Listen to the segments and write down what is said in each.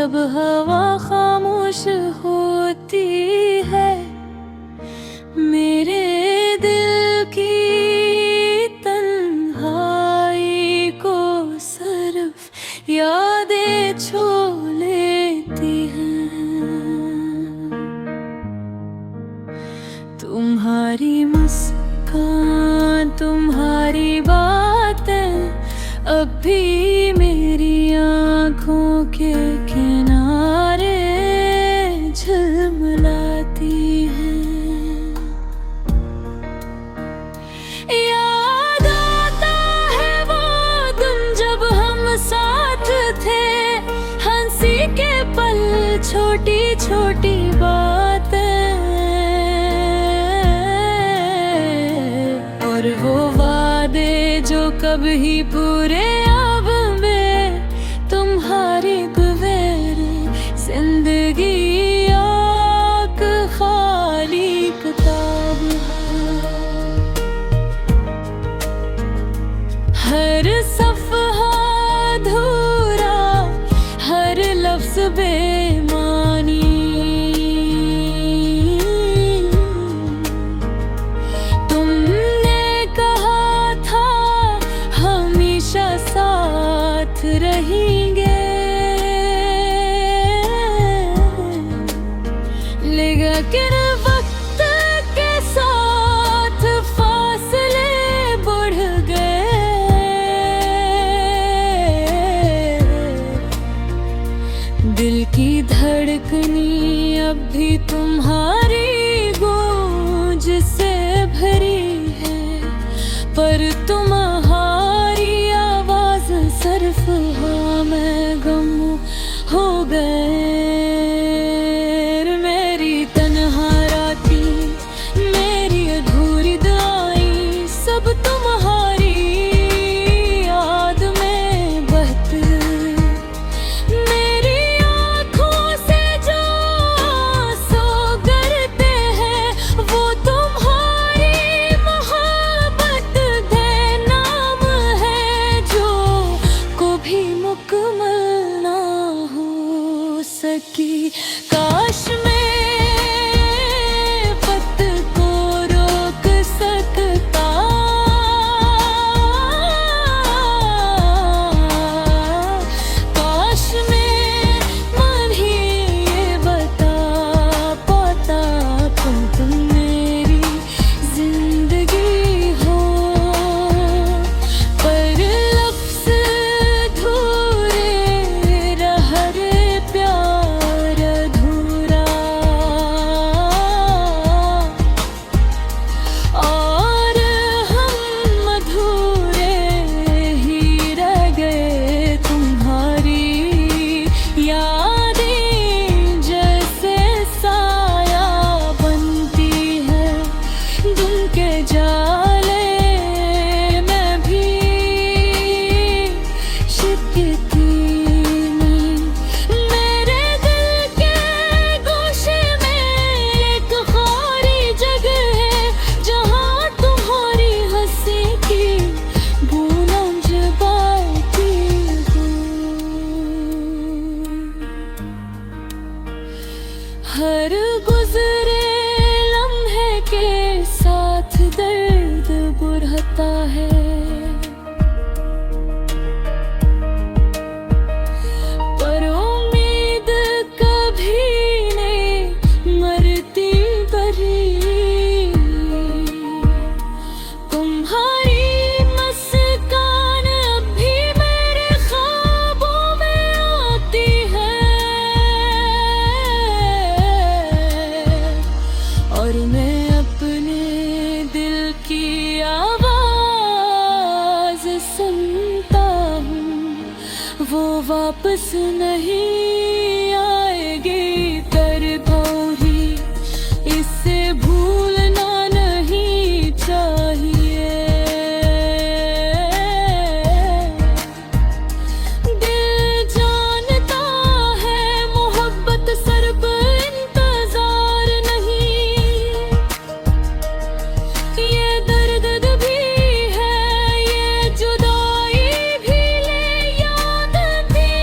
जब हवा खामोश होती है, मेरे दिल की तन्हाई को सिर्फ यादें छू लेती हैं। तुम्हारी मुस्कान, तुम्हारी बातें अब भी मेरी आँखों के किनारे झिलमिलाती हैं। याद आता है वो दिन जब हम साथ थे, हंसी के पल, छोटी छोटी बातें, और वो वादे जो कभी पूरे अब में तुम्हारी बगैर जिंदगी एक खाली किताब है। हर सफ़हा अधूरा, हर लफ्ज़ बेमानी, तुमने कहा था हमेशा साथ रहेंगे, लेकिन वक्त के साथ फासले बढ़ गए। दिल की धड़कनी अब भी तुम्हारी गूंज से भरी है, पर तुम्हारी आवाज सिर्फ हाँ मैं गम हो गए। मेरी तन्हा रातें, मेरी अधूरी दुआएं, सब तुम्हारी याद में बहते। मेरी आँखों से जो आंसू गिरते हैं, वो तुम्हारी मोहब्बत के नाम है, जो कभी मुकम्मल ना हो सकी। काश मैं वक्त को रोक सकता, काश मैं मन ही ये बता पाता, तुम मेरी जिंदगी हो, पर लफ्ज़ अधूरे रह रे प्यार अधूरा, और हम अधूरे ही रह गए। तुम्हारी यादें जैसे साया बनती है, दिन के जाले में भी शिकती नींद, मेरे दिल के गोशे में एक खाली जगह है, जहाँ तुम्हारी हंसी की बूंदें जबाती हूँ। हर गुजरे लम्हे के साथ दर्द बढ़ता है, पर उम्मीद कभी नहीं मरती बरी। तुम्हारी मुस्कान अब भी मेरे ख्वाबों में आती है, और मैं अपने दिल की आवाज सुनता हूँ, वो वापस नहीं आएगी। कर दूँगी इससे भूलना नहीं चाहिए। दिल जानता है मोहब्बत सिर्फ इंतजार नहीं, ये दर्द भी है, ये जुदाई भी ले याद थी।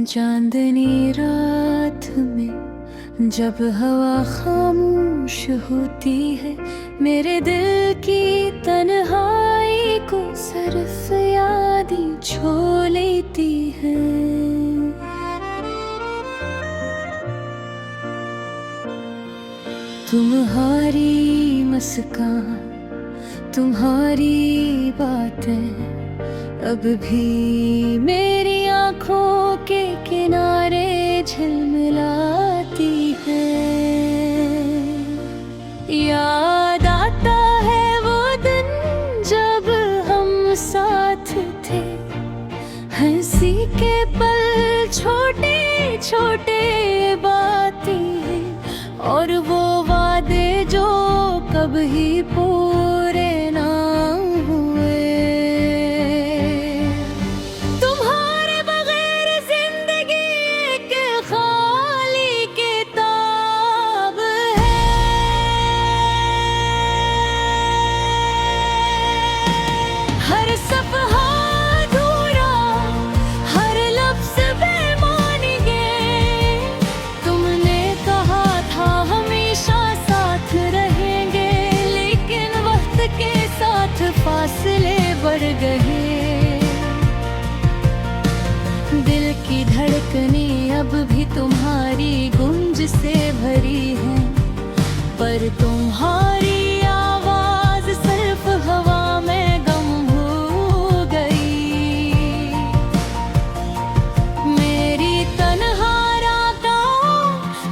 चांदनी रात में जब हवा खामोश होती है, मेरे दिल की तन्हाई को सिर्फ याद ही छो लेती है। तुम्हारी मुस्कान, तुम्हारी बातें अब भी मेरी आँखों के किनारे झिलमिलाती है। याद आता है वो दिन जब हम साथ थे, हंसी के पल छोटे छोटे बातें और वो वादे जो कभी पूरे ना हुए। तुम्हारे बगैर जिंदगी एक खाली किताब है। हर सफ़हा अधूरा, हर लफ्ज़ बेमानी गे। तुमने कहा था हमेशा साथ रहेंगे, लेकिन वक्त के साथ फासले बढ़ गए। दिल की धड़कनें अब भी तुम्हारी गूंज से भरी हैं, पर तुम्हारी आवाज सिर्फ हवा में गम हो गई। मेरी तन्हा रातों,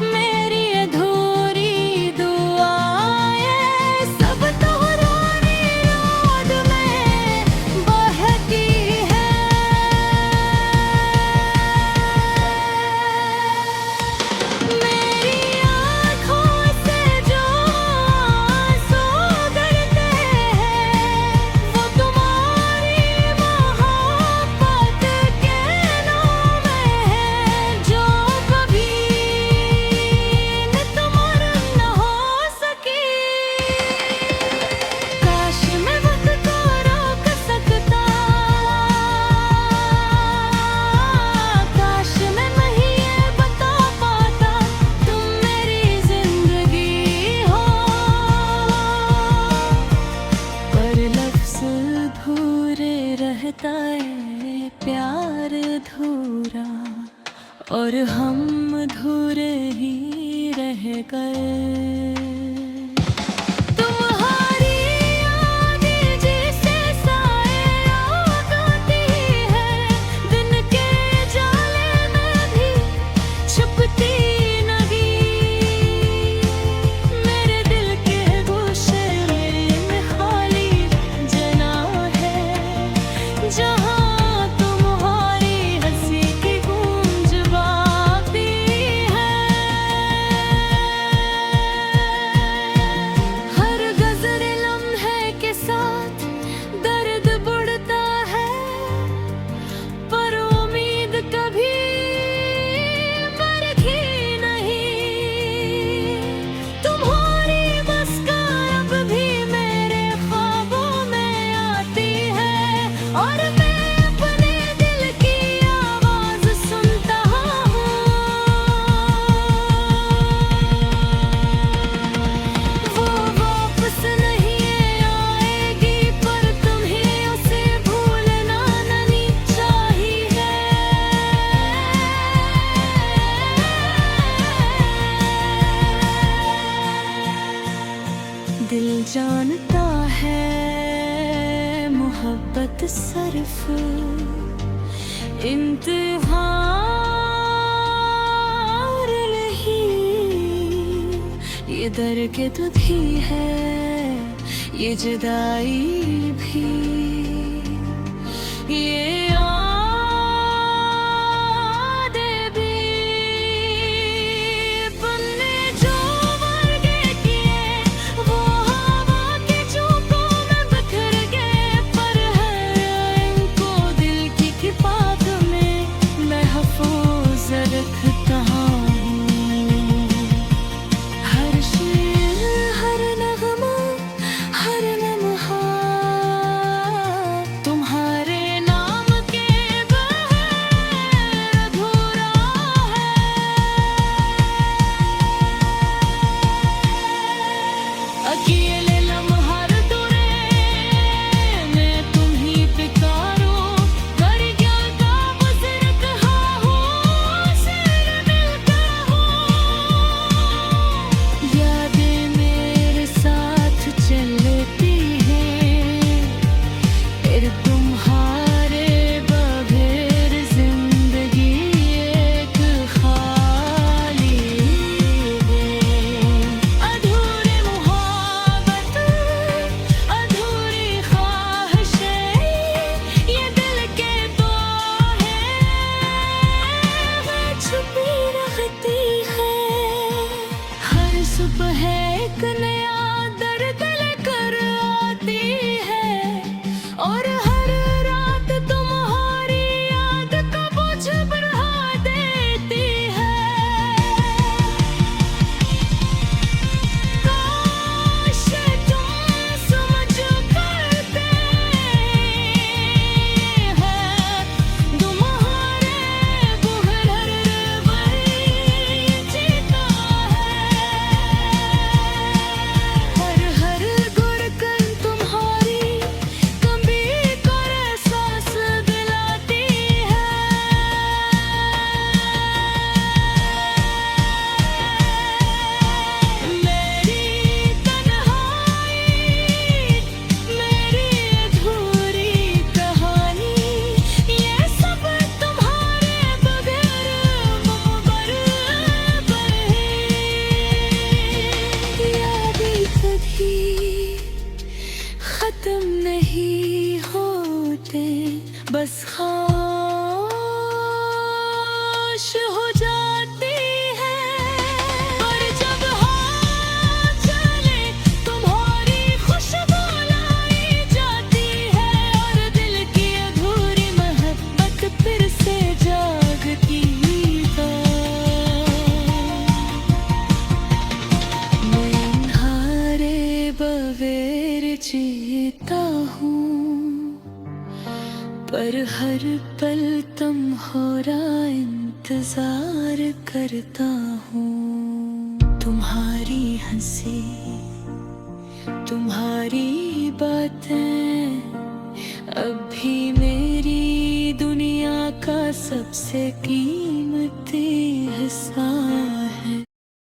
मेरी अधूरी दुआएं सब तुम्हारी याद में बहती है। मेरी आँखों से जो आंसू गिरते हैं, वो तुम्हारी मोहब्बत के नाम है, जो कभी न तुमर न हो सकी। काश मैं वक्त को रोक सकता, काश मैं नहीं ये बता पाता तुम मेरी जिंदगी हो। पर लफ्ज़ अधूरे रहता है, प्यार अधूरा, और हम अधूरे ही रह गए। तुम्हारी यादें जैसे साए याद आती है, दिन के जाले में भी छुपती नहीं। मेरे दिल के गोशे में खाली जगह है, जहाँ तुम्हारी हंसी की गूंज बाकी है। हर गज़र लम्हे के साथ दर्द बढ़ता है, पर उम्मीद कभी मरती नहीं। तुम्हारी मुस्कान अब भी मेरे ख्वाबों में आती है, और मैं अपने दिल की आवाज़ सुनता हूँ। वो वापस नहीं आएगी, पर तुम्हें उसे भूलना नहीं चाहिए। दिल जानता है मोहब्बत सिर्फ इंतज़ार नहीं, ये दर्द भी है, ये जुदाई भी, ये यादें भी। बनने जो वर्गे किए, वो हवा के झोंकों में बिखर गए, पर हर इनको दिल की किताब में महफूज रखता हूँ। हर शेर, हर नगमा, हर लम्हा तुम्हारे नाम बस खामोश हो जाती है। और जब हाथ चले तुम्हारी खुशबू लाई जाती है, और दिल की अधूरी मोहब्बत फिर से जागती है। मैं अन्हारे बगैर जीता हूँ, पर हर पल तुम्हारा इंतजार करता हूँ। तुम्हारी हंसी, तुम्हारी बातें अब भी मेरी दुनिया का सबसे कीमती हिस्सा